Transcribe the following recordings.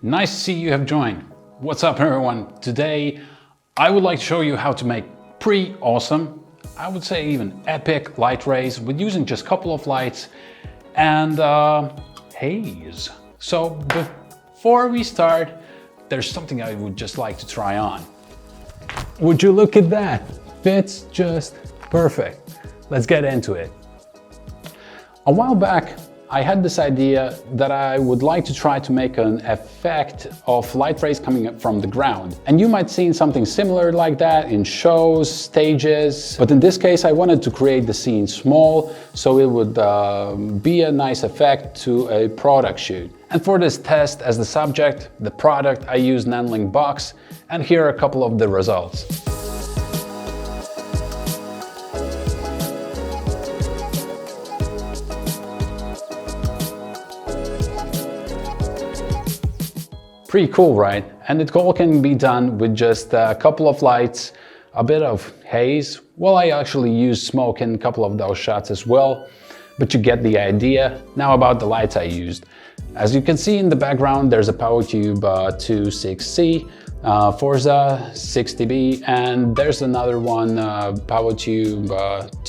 Nice to see you have joined. What's up everyone? Today I would like to show you how to make pretty awesome, I would say even epic light rays with using just a couple of lights and haze. So before we start, there's something I would just like to try on. Would you look at that? Fits just perfect. Let's get into it. A while back, I had this idea that I would like to try to make an effect of light rays coming up from the ground. And you might have seen something similar like that in shows, stages, but in this case I wanted to create the scene small so it would be a nice effect to a product shoot. And for this test as the subject, the product, I used Nanlite box, and here are a couple of the results. Pretty cool, right? And it all can be done with just a couple of lights, a bit of haze. Well, I actually used smoke in a couple of those shots as well, but you get the idea. Now about the lights I used. As you can see in the background, there's a PavoTube II 6C, Forza 60B, and there's another one, PavoTube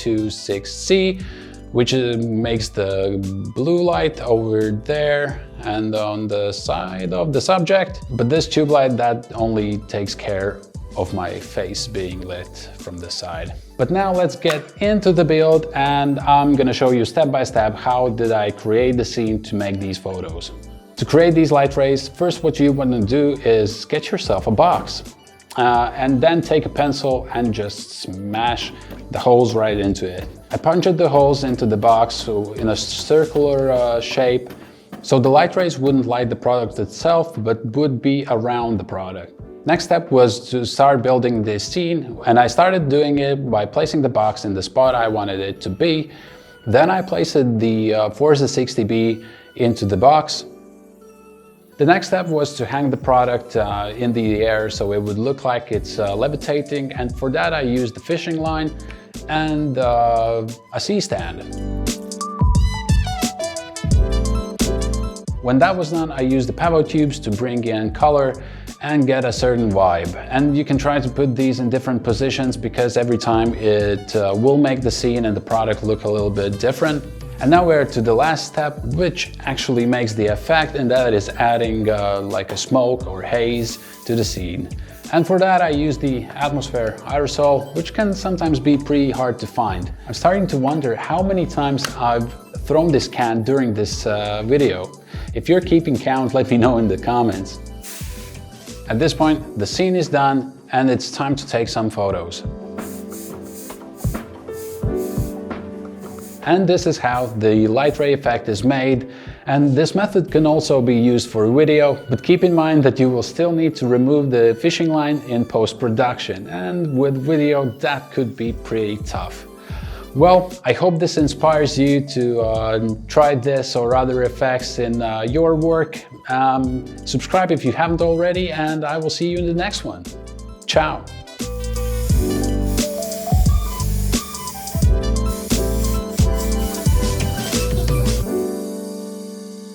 II 6C, which makes the blue light over there and on the side of the subject. But this tube light, that only takes care of my face being lit from the side. But now let's get into the build, and I'm gonna show you step by step how did I create the scene to make these photos. To create these light rays, first what you want to do is get yourself a box. And then take a pencil and just smash the holes right into it. I punched the holes into the box so in a circular shape, so the light rays wouldn't light the product itself, but would be around the product. Next step was to start building this scene, and I started doing it by placing the box in the spot I wanted it to be. Then I placed the Forza 60B into the box. The next step was to hang the product in the air so it would look like it's levitating, and for that I used the fishing line and a C-stand. When that was done, I used the PavoTubes to bring in color and get a certain vibe. And you can try to put these in different positions because every time it will make the scene and the product look a little bit different. And now we're to the last step, which actually makes the effect, and that is adding like a smoke or haze to the scene. And for that I use the atmosphere aerosol, which can sometimes be pretty hard to find. I'm starting to wonder how many times I've thrown this can during this video. If you're keeping count, let me know in the comments. At this point, the scene is done and it's time to take some photos. And this is how the light ray effect is made. And this method can also be used for video, but keep in mind that you will still need to remove the fishing line in post-production. And with video, that could be pretty tough. Well, I hope this inspires you to try this or other effects in your work. Subscribe if you haven't already, and I will see you in the next one. Ciao.